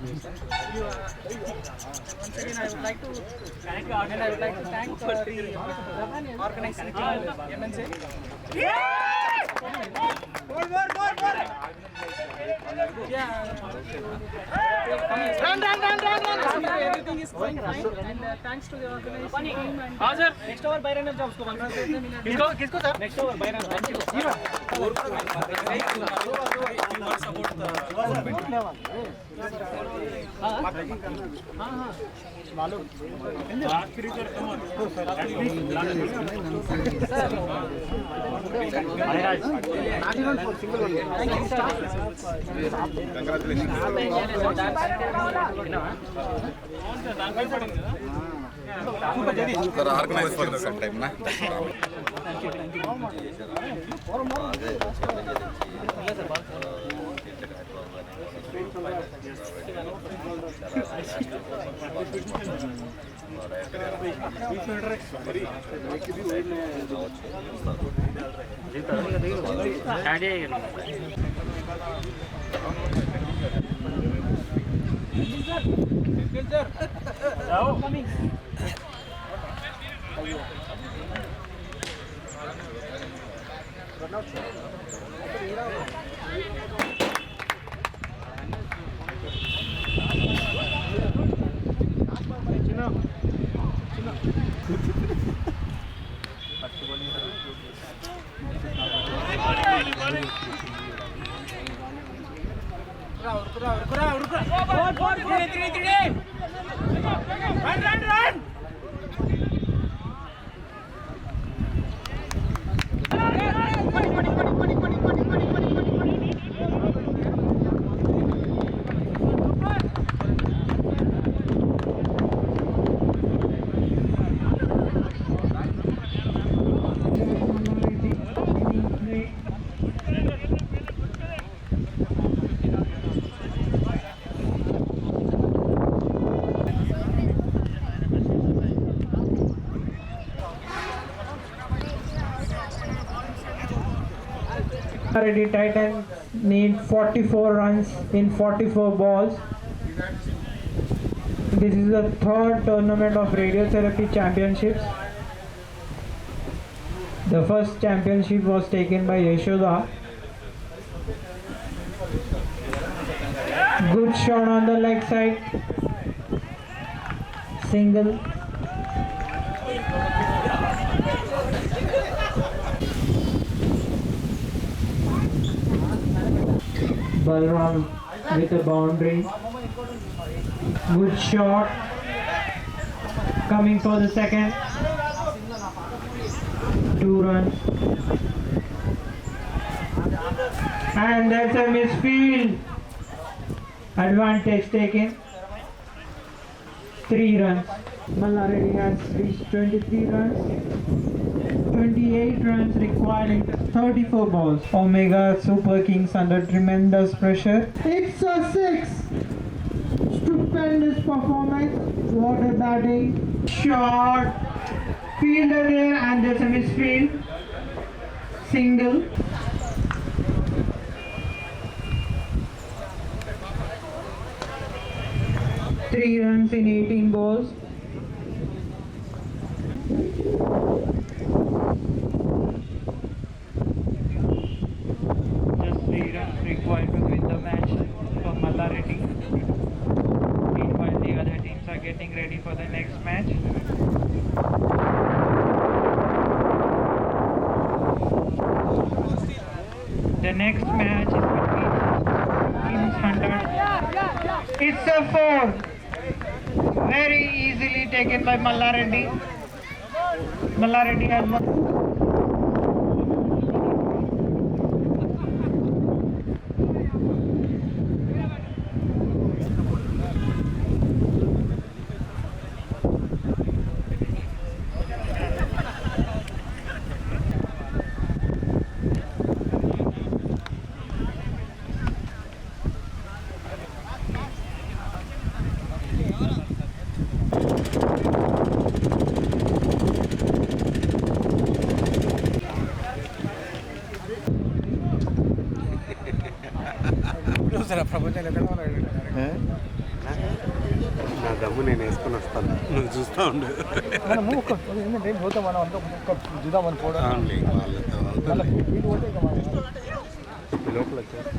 Once again, I would like to thank and I would like to thank the organizing team, MNC. Yeah. Run. Everything is going fine, and thanks to the organizing team. And next over Byron jobs को किसको sir? Next over Byron. Sir, organize for the same time, na? Run! Ready Titans need 44 runs in 44 balls. This is the third tournament of Radiotherapy Championships. The first championship was taken by Yashoda. Good shot on the leg side. Single. Balram with a boundary. Good shot. Coming for the second. 2 runs. And that's a misfield. Advantage taken. 3 runs. Malla Reddy has reached 23 runs. 28 runs required in 34 balls. Omega Super Kings under tremendous pressure. It's a 6. Stupendous performance. What a batting. Shot. Fielder there and there's a misfield. Single. Three runs in 18 balls. Just 3 runs required to win the match for Malla Reddy. Meanwhile, the other teams are getting ready for the next match. The next match is between Kings Hunter. It's a 4. Very easily taken by Malla Reddy. Malla Reddy has won. బాబు నేను వేసుకొని వస్తాను నువ్వు చూస్తూ ఉండు మనము ఏంటంటే పోతాం మనం అంతా చూద్దామని పోవడం అవునులే, వాళ్ళతో వీటి పోతే ఇక మనం లోపల వచ్చారు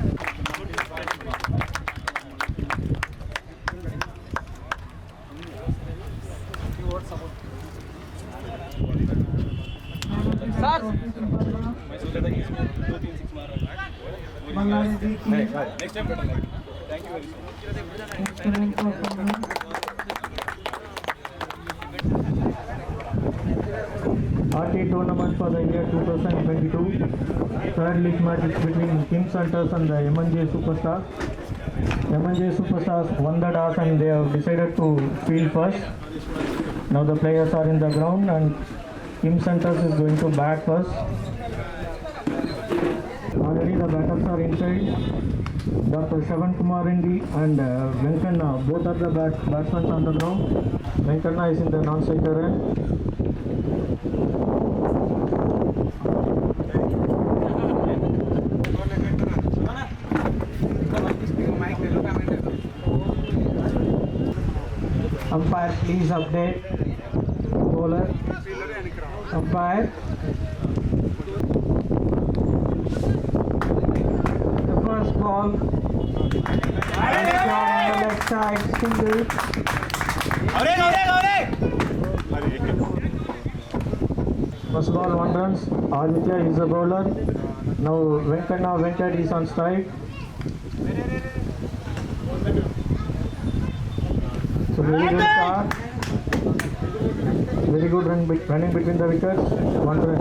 sir RT tournament for the year 2022. Third league match is between Kings Hunters and the MNJ Superstars. MNJ Superstars won the toss and they have decided to field first. Now the players are in the ground and Kings Hunters is going to bat first. Already the batters are inside. Dr. Shravan Kumar Indi and Venkanna, both are the batsmen on the ground. Venkanna is in the non-striker end. Umpire, please update. Bowler. Umpire. The first ball. And shot on the left side, single. First ball, 1 runs. Aditya is a bowler. Now Venkanna Venkat is on strike. So very good start. Very good running between the wickets. 1 run.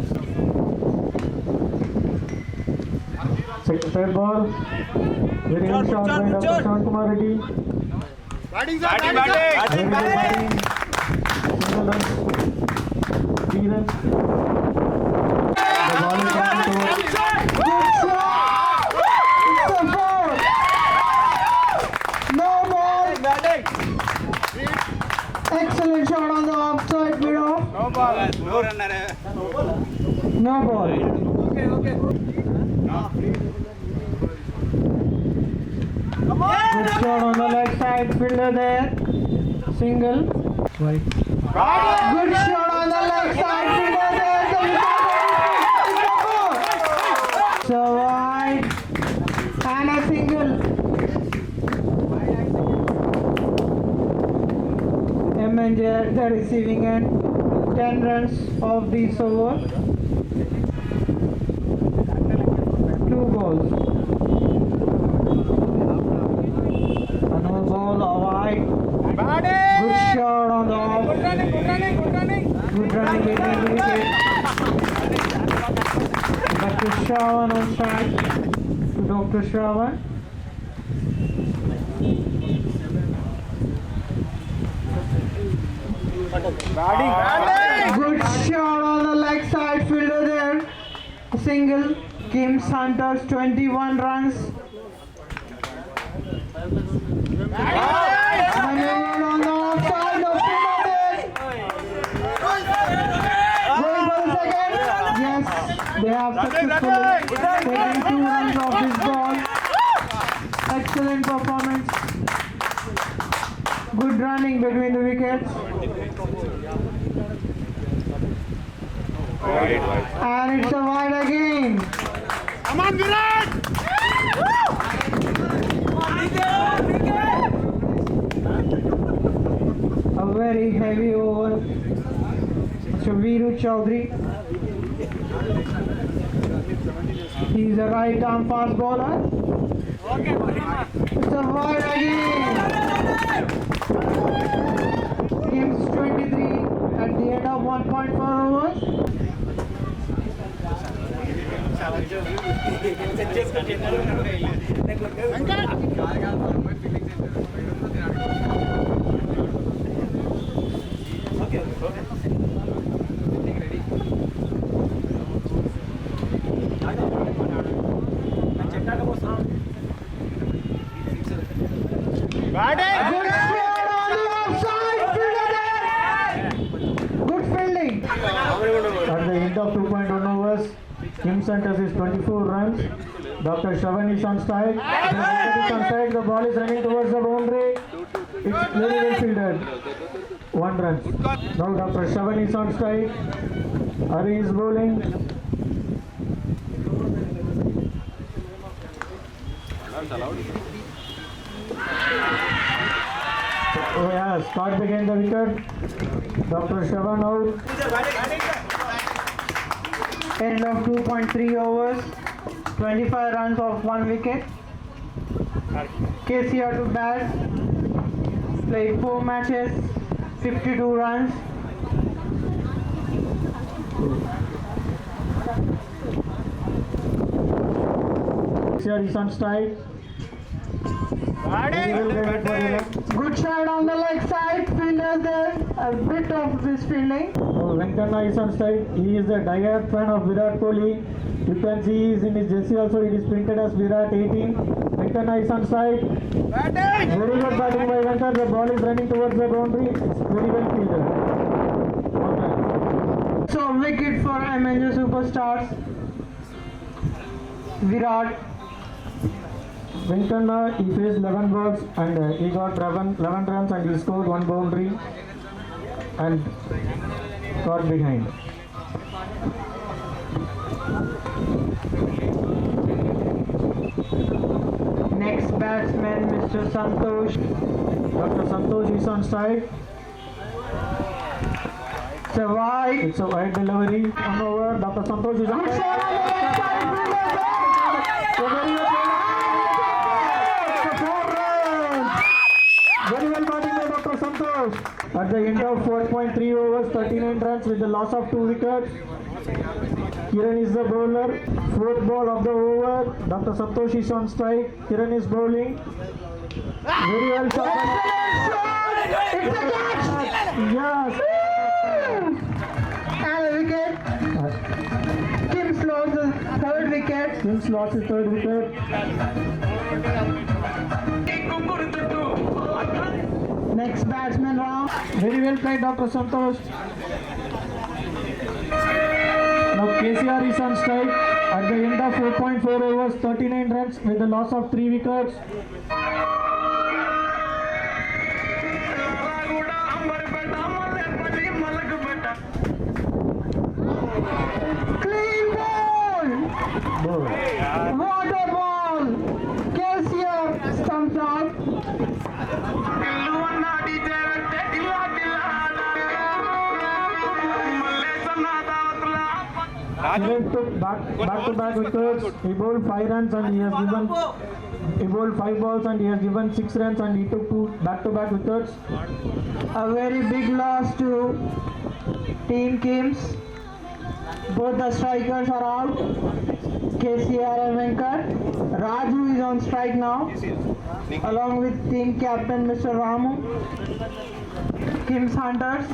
Third ball. Very good shot by Dr. Shravan Kumar Reddy. batting Very good batting. Single run. 3 runs. The ball is coming towards. Good shot. It's a four. No ball. Excellent shot on the offside mid off. No ball. Good shot on the leg side, fielder there. Single. Right. Good shot on the leg side, fielder there. So wide. And a single. MNJ at the receiving end. 10 runs of this over. 2 balls. Another ball wide. Good shot on the off. Good running between the wickets. Dr. Shravan on strike. To Dr. Shravan. Good shot on the leg side, fielder there. Single. Kings Hunters 21 runs. Maneuver on the offside of fielder there. Going for the second. Yes, they have successfully taken 2 runs off this ball. Excellent performance. Good running between the wickets. And it's a wide again. come on Virat A very heavy over. Shaviru Chaudhary. He's a right arm fast bowler. It's a wide again. Kings 23 at the end of 1.4 overs. Good shot on the offside, fielder there. Good fielding. At the end of 2.1 overs, Kings Hunters is 24 runs. Dr. Shravan is on strike. The ball is running towards the boundary. It's very well fielded. 1 run. Now Dr. Shravan is on strike. Hari is bowling. Oh yeah, Scott behind the wicket. Dr. Shravan out. End of 2.3 overs. 25 runs off 1 wicket. KCR to bat. Played 4 matches. 52 runs. KCR is on strike. Very well guided for 11. Good shot on the leg side. Fielders there. A bit of this fielding. Venkana is on strike. He is a diehard fan of Virat Kohli. You can see he is in his jersey also. It is printed as Virat 18. Venkana is on strike. Very good batting by Venkana. The ball is running towards the boundary. It's very well fielded. So wicket for MNG Superstars. Virat. Venkana, he faced 11 balls and he got 11 runs and he scored 1 boundary and got behind. Next batsman, Mr. Santosh. Dr. Santosh is on strike. It's a wide. It's a wide delivery. 1 over. Dr. Santosh is on Good strike. shot on the leg side. Very well batting by Dr. Santosh. At the end of 4.3 overs, 39 runs with the loss of 2 wickets. Kiran is the bowler. 4th ball of the over. Dr. Santosh is on strike. Kiran is bowling. Very well shot. It's a catch. Yes. And a wicket. Kim slows the 3rd wicket. Kings lost his 3rd wicket. Next batsman round. Very well played, Dr. Santosh. Now KCR is on strike. At the end of 4.4 overs, 39 runs with the loss of 3 wickets. Clean ball. Ball. What a ball. KCR stumps out. Kiran took back-to-back wickets. He bowled 5 runs and he bowled 5 balls and he has given 6 runs and he took 2 back-to-back wickets. A very big loss to Team Kims. Both the strikers are out. KCR and Venkat. Raju is on strike now, along with team captain Mr. Ramu. Kims Hunters.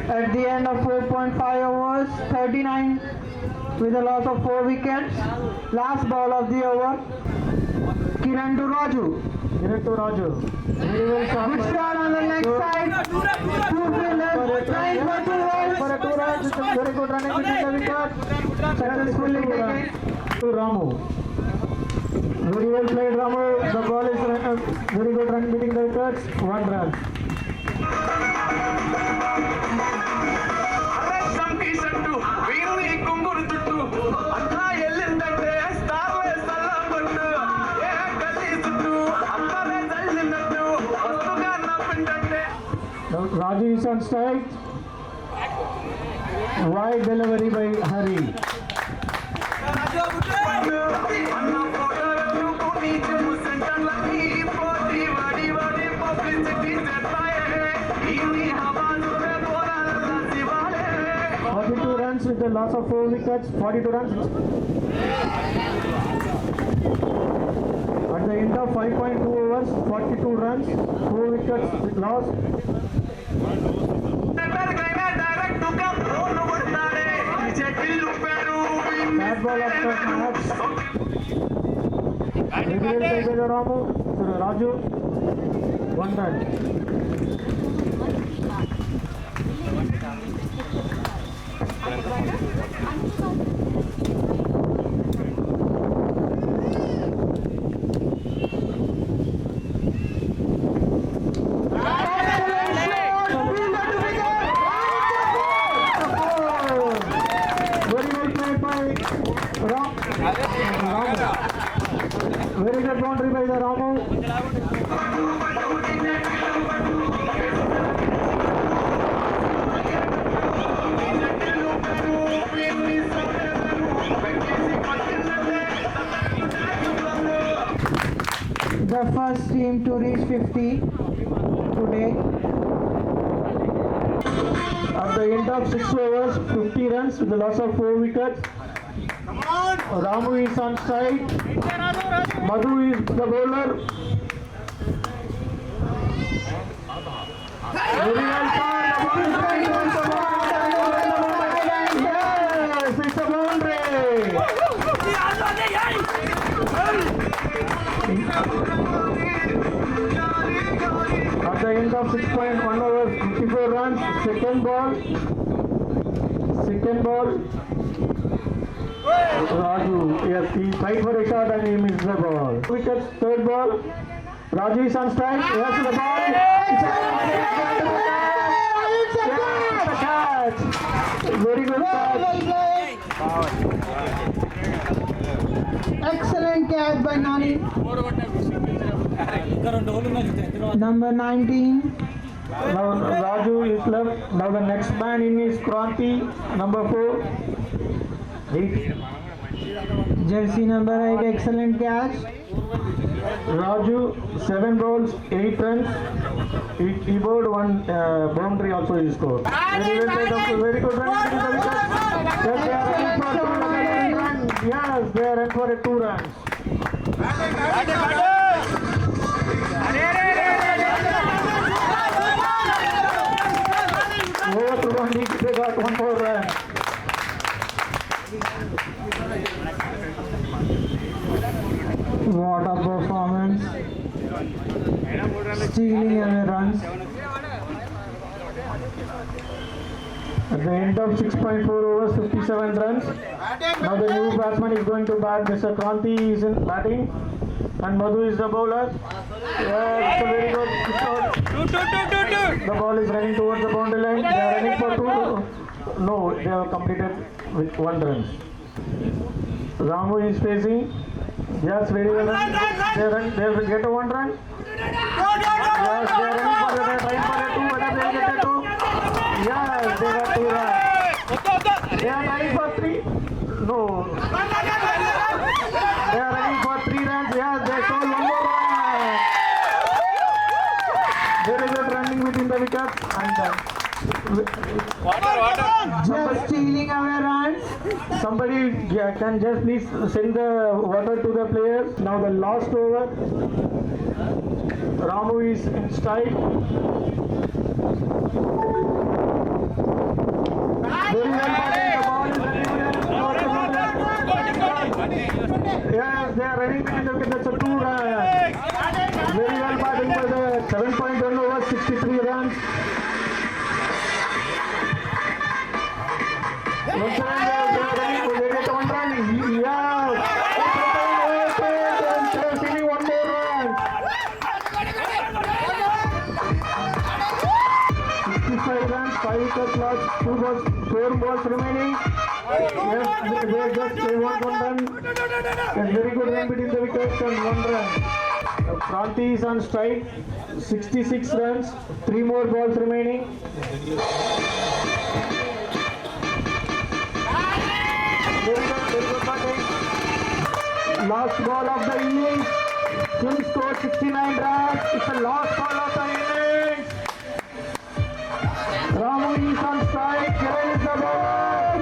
At the end of 4.5 overs, 39 with a loss of 4 wickets. Last ball of the over. Kiran to Raju. Kiran to Raju. Very well shot. Good shot on the leg side. 2 fielders trying for 2 runs. For a 2 runs, it's a very good running between the wickets. Successfully taken. To Ramu. Very well played, Ramu. The ball is very good run beating the wickets. 1 run. Now Raju is on strike. Wide delivery by Hari. With the loss of 4 wickets, 42 runs. At the end of 5.2 overs, 42 runs, 4 wickets lost. Bad ball of the match. Very well played by Raju. 1 run. Very good boundary by the Ramu. The first team to reach 50 today. At the end of 6 overs, 50 runs with a loss of 4 wickets. Ramu is on strike. Madhu is the bowler. Very well done. Yes, it's a boundary. At the end of 6.1 overs, 54 runs. Second ball. Raju, yes, he tried for a shot and he missed the ball. Wickets, third ball. Raju is on strike. Yes, the ball. It's a catch. Very good catch. Excellent catch by Nani. Number 19. Now Raju is left. Now the next man in is Kranti, number 4. Jersey number 8. Excellent catch. Raju, 7 balls, 8 runs. He bowled 1 boundary also he scored. Very good run. Yes, they are in for 2 runs. Over to Rondi, they got 1 more run. What a performance. Stealing away runs. At the end of 6.4 overs, 57 runs. Now the new batsman is going to bat. Mr. Kranti is in batting. And Madhu is the bowler. Yeah, it's a very good shot. The ball is running towards the boundary line. They are running for 2. No, they have completed with 1 run. Ramu is facing. Yes, very well. They will get a 1 run. Yes, they are running for a 2. Whether they will get a 2. Yes, they got 2 runs. They are running for 3. No. They are running for 3 runs. Yes, they stole 1 more run. Very good running within the wicket. And Just stealing away runs. somebody can just please send the water to the players. Now the last over. Ramu is in strike. Very well batting. The ball is running. Yes, they are running within the wicket. That's a 2 runs. Very well batting for the 7.1 over, 63 runs. Once again, they are running. They get 1 run. Yes. They are stealing 1 more run. 65 runs, 5 wickets lost, 4 balls remaining. Yes, they just want 1 run. A very good run between the wickets and 1 run. Kranti is on strike, 66 runs, 3 more balls remaining. Very good batting. Last ball of the innings. Kim scored 69 runs. It's the last ball of the innings. Ramu is on strike. Here is the ball.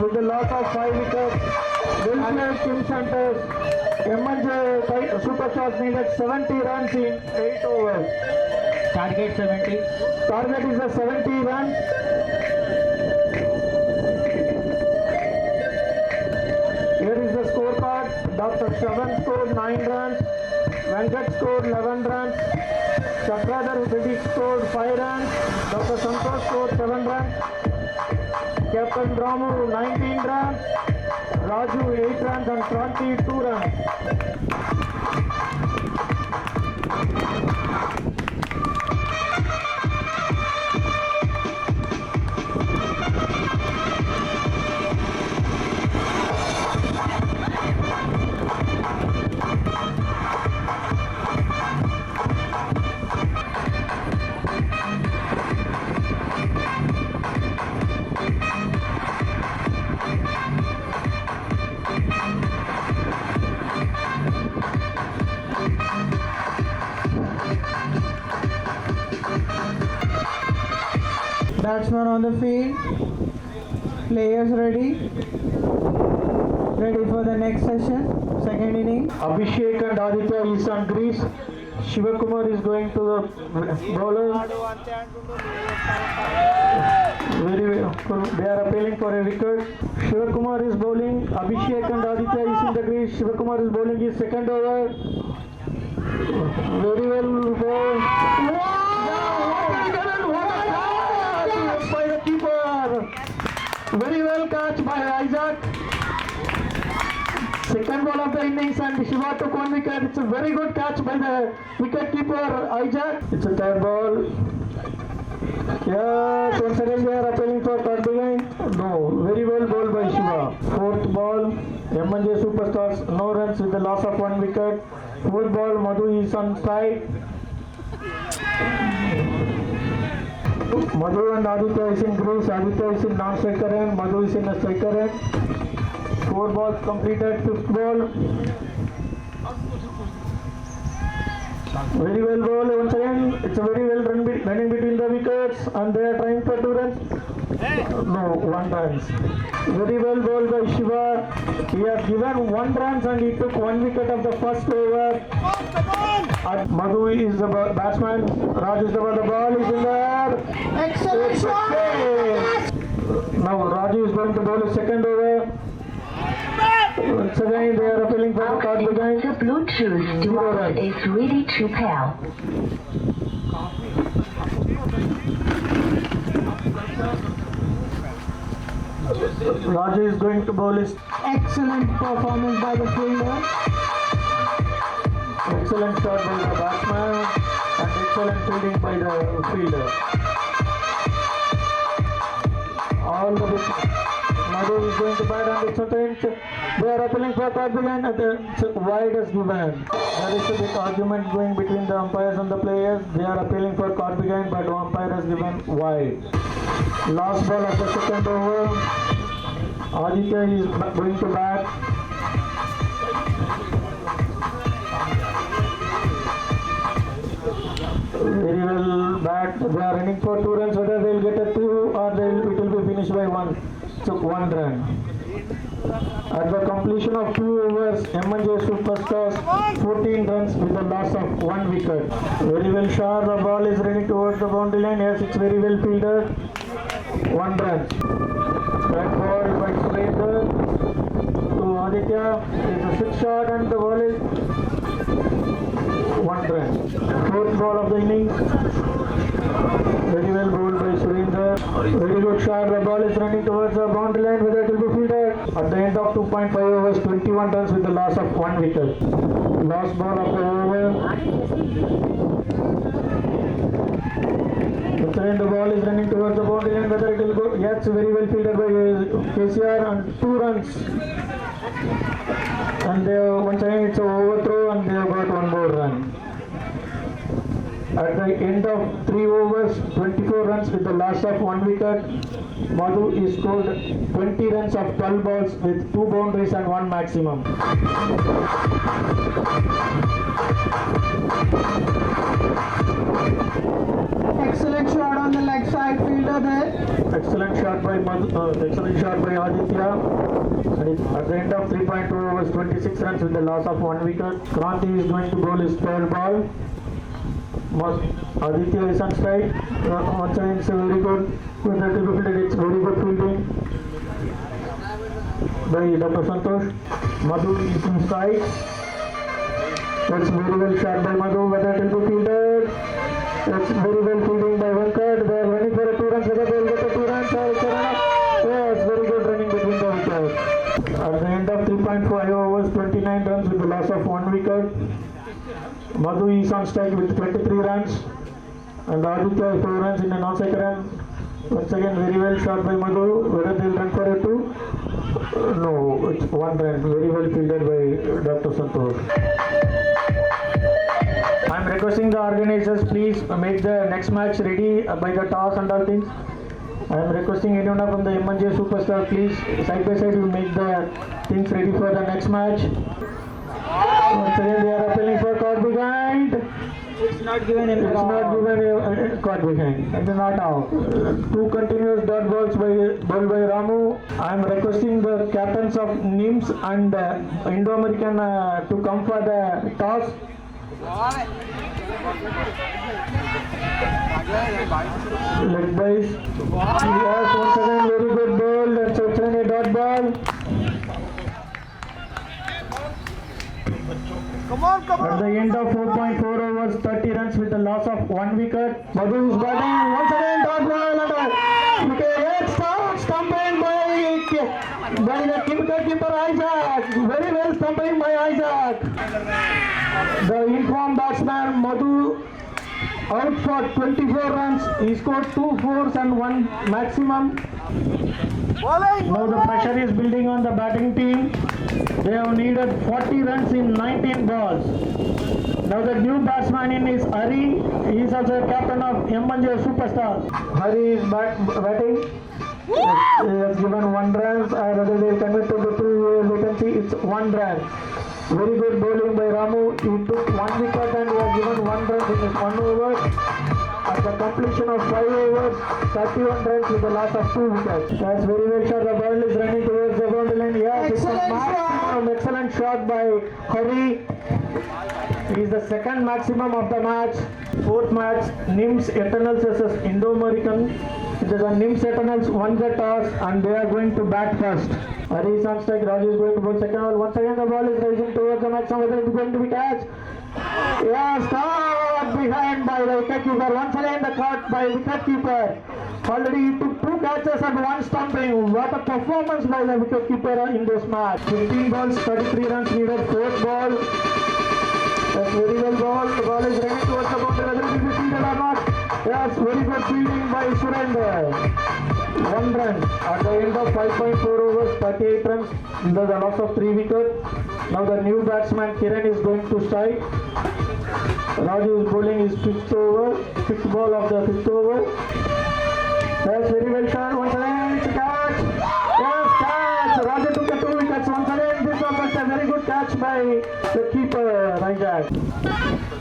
With the loss of 5 wickets, Wilson Kim Santos, MNJ Superstars needed 70 runs in 8 overs. Target 70. Target is a 70 runs. Here is the scorecard. Dr. Shavan scored 9 runs. Venkat scored 11 runs. Chakradhar Vivek scored 5 runs. Dr. Santosh scored 7 runs. Captain Ramu 19 runs. Raju 8 runs and Kranti 2 runs. Batsman on the field. Players ready. Ready for the next session. Second inning. Abhishek and Aditya is on crease. Shivakumar is going to the bowler. Very well. They are appealing for a wicket. Shivakumar is bowling. Abhishek and Aditya is in the crease. Shivakumar is bowling his second over. Very well bowled. By the keeper. Very well catch by Isaac. Second ball of the innings and Shiva took one wicket. It's a very good catch by the wicket keeper Isaac. It's a third ball. Yes, once again they are appealing for third behind. No, very well bowled by Shiva. Fourth ball, M&J Superstars, no runs with the loss of one wicket. Fourth ball, Madhu is on strike. Madhu and Aditya is in crease. Aditya is in non-striker end. Madhu is in a striker end. 4 balls completed. Fifth ball. Very well bowled once again. It's a very well running between the wickets and they are trying for 2 runs. No, 1 run. Very well bowled by Shiva. He has given 1 run and he took 1 wicket of the first over. And Madhu is the batsman. Raj is the ball is in there. Excellent shot. Now Raju is going to bowl his second over. Once again they are appealing for the third behind. The Bluetooth device is ready to pair. Raju is going to bowl his Excellent performance by the fielder. excellent shot by the batsman and excellent fielding by the fielder. All the Madhu is going to bat and it's a change. They are appealing for third behind and it's wide as given. There is a big argument going between the umpires and the players. They are appealing for caught behind but the umpire has given wide. Last ball of the second over. Aditya is going to bat. Very well bat. They are running for 2 runs. Whether they will get a 2 or it will be finished by 1. Took 1 run. At the completion of 2 overs, M&J Superstars 14 runs with a loss of 1 wicket. Very well shot. The ball is running towards the boundary line. Yes, it's very well fielded. 1 run. That ball by Surendra to Aditya. It's a 6 shot and the ball is 1 run. 4th ball of the innings. Very well bowled by Surendra. Very good shot. The ball is running towards the boundary line. Whether it will be fielded. At the end of 2.5 overs, 21 runs with the loss of 1 wicket. Last ball of the over. The ball is running towards the boundary line. Whether it will go. Yes, very well fielded by KCR and 2 runs. And once again it's an overthrow and they have got 1 more run. At the end of 3 overs, 24 runs with the loss of 1 wicket. Madhu is scored 20 runs of 12 balls with 2 boundaries and 1 maximum. Excellent shot on the leg side fielder there. Excellent shot by excellent shot by Aditya. And at the end of 3.2 overs, 26 runs with the loss of 1 wicket. Kranti is going to bowl his 12th ball. Aditya is on strike. Once again, it's a very good. It's very good fielding by Dr. Santosh. Madhu is on strike. That's very well shot by Madhu. Whether it will be fielded. That's very well fielding by Venkat. They are running for a 2 runs. Whether they will get a 2 runs or it's a run up. Yes, very good running between the wickets. At the end of 3.5 overs, 29 runs with the loss of 1 wicket. Madhu is on strike with 23 runs. And Aditya 4 runs in a non-striker run. Once again, very well shot by Madhu. Whether they will run for a 2? No, it's 1 run. Very well fielded by Dr. Santosh. I am requesting the organizers, please make the next match ready by the toss and all things. I am requesting anyone from the M&J Superstar, please side by side you make the things ready for the next match. Once again they are appealing for caught behind. It's not given a caught behind. It's not out. Two continuous dot balls bowled by Ramu. I am requesting the captains of NIMS and Indo-American to come for the toss. Leg bys. Yes, once again very good ball. That's a dot ball. At the end of 4.4 overs, 30 runs with a loss of 1 wicket. Madhu is batting once again. Dot ball and wicket. Stumping by the wicketkeeper Isaac. Very well stumping by Isaac. The informed batsman Madhu out for 24 runs. He scored 2 fours and 1 maximum. Now the pressure is building on the batting team. They have needed 40 runs in 19 balls. Now the new batsman in is Hari. He is also captain of M&J Superstars. Hari is batting. He has given 1 run. Rather they convert to the 2 vacancy. It's 1 run. Very good bowling by Ramu. He took 1 wicket and he has given 1 run in his 1 over. At the completion of 5 overs, 31 runs with the loss of 2 wickets. That's very well shot. The ball is running towards the boundary line. Yes, it's a maximum. Excellent shot by Hari. He is the second maximum of the match. 4th match, NIMS Eternals versus Indo-American. It is a NIMS Eternals won the toss and they are going to bat first. Hari is on strike. Raju is going to bowl second ball. Once again the ball is rising towards the maximum. Whether it is going to be catch. Yes, caught behind by the wicketkeeper. Once again the caught by wicketkeeper. Already he took 2 catches and 1 stumping. What a performance by the wicketkeeper in this match. 15 balls, 33 runs needed. 4th ball. That's very well ball. The ball is running towards the boundary. Whether it will be fielded or not. Yes, very good fielding by Surender. 1 run. At the end of 5.4 overs, 38 runs. There's a loss of 3 wickets. Now the new batsman Kiran is going to strike. Raju is bowling his 5th over. 5th ball of the 5th over. That's very well shot. Once again, it's a catch. Yes, catch. Raju took the 2 wickets. Once again, this was a very good catch by the keeper, Isaac.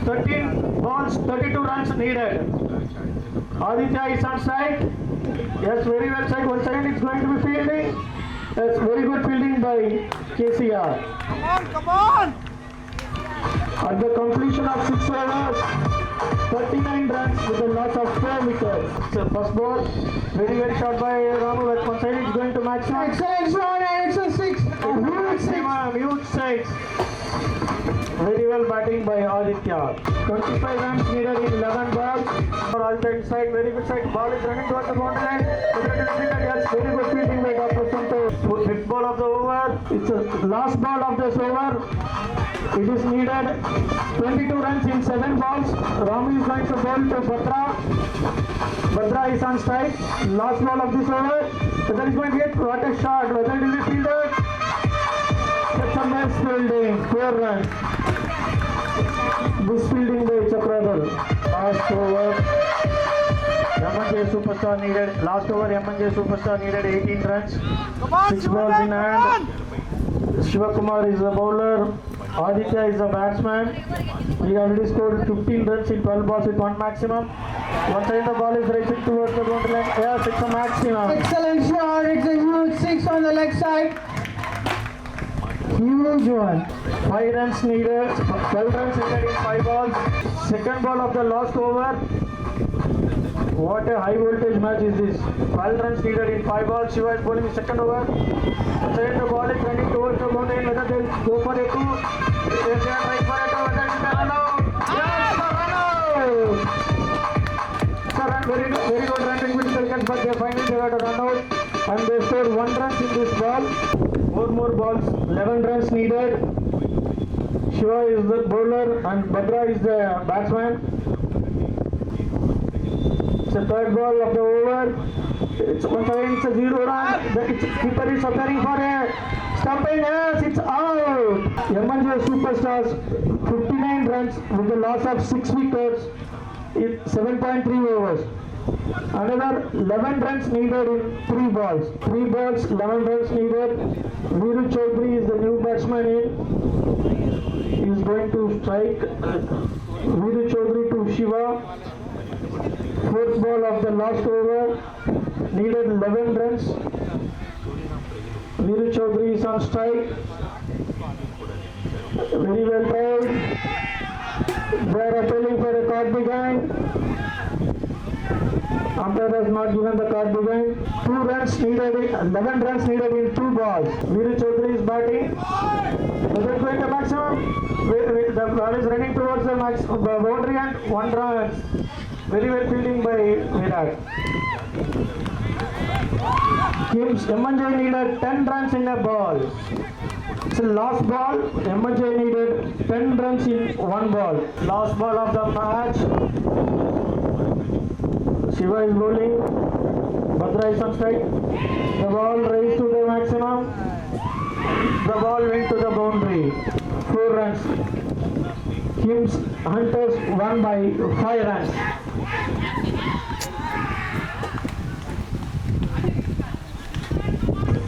13 balls, 32 runs needed. Aditya is on strike. Yes, very well strike. Once again, it's going to be fielding. That's very good fielding by KCR. Come on! At the completion of 6 overs, 39 runs with a loss of 4 wickets. So first ball, very well shot by Ramu. At one side, it's going to maximum. Excellent shot and it's a 6. Huge 6. Very well batting by Aditya. 25 runs needed in 11 balls. For Aditya inside, very good side. Ball is running towards the boundary line. Yes, very good fielding by Dr. Santosh. 5th ball of the over. It's the last ball of this over. It is needed 22 runs in 7 balls. Rami is going to bowl to Bhadra. Bhadra is on strike. Last ball of this over. Whether is going to get what a shot. Whether it will be fielded. That's a nice fielding. 4 runs. This fielding by Chakradhar. Last over. M&J Superstar needed. Last over M&J Superstar needed 18 runs. 6 balls in hand. Shivakumar is the bowler. Aditya is the batsman. He already scored 15 runs in 12 balls with 1 maximum. Once again the ball is racing towards the boundary line. Yes, it's a maximum. Excellent shot. It's a huge 6 on the leg side. Huge one. 5 runs needed. 12 runs needed in 5 balls. Second ball of the last over. What a high voltage match is this. 12 runs needed in 5 balls. Shiva is bowling the second over. Second the ball is running towards the boundary. Whether they will go for a 2. If they are trying for a 2, whether it is a run out. Yes, a run out. Sir, very good run in middle seconds, but they finally got a run out. And they scored 1 run in this ball. 4 more balls. 11 runs needed. Shiva is the bowler and Bhadra is the batsman. The 3rd ball of the over. It's once again it's a 0 run. The keeper is preparing for a stumping. Yes, it's out. M&J Superstars 59 runs with the loss of 6 wickets in 7.3 overs. Another 11 runs needed in 3 balls. 3 balls, 11 runs needed. Viru Chaudhary is the new batsman in. He is going to strike. Viru Chaudhary to Shiva. Fourth ball of the last over. Needed 11 runs. Viru Chaudhary is on strike. Very well tried. They are appealing for a card behind. Umpire has not given the card behind. 2 runs needed, 11 runs needed in 2 balls. Viru Chaudhary is batting. Is it going to maximum? The ball is running towards the boundary and 1 run. Very well fielding by Virat. M&J needed 10 runs in a ball. So last ball, M&J needed 10 runs in 1 ball. Last ball of the match. Shiva is bowling. Bhadra is on strike. The ball raised to the maximum. The ball went to the boundary. 4 runs. Kim's Hunters won by 5 runs.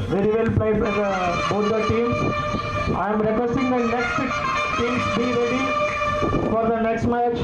Very well played by both the teams. I am requesting the next 6 teams be ready for the next match.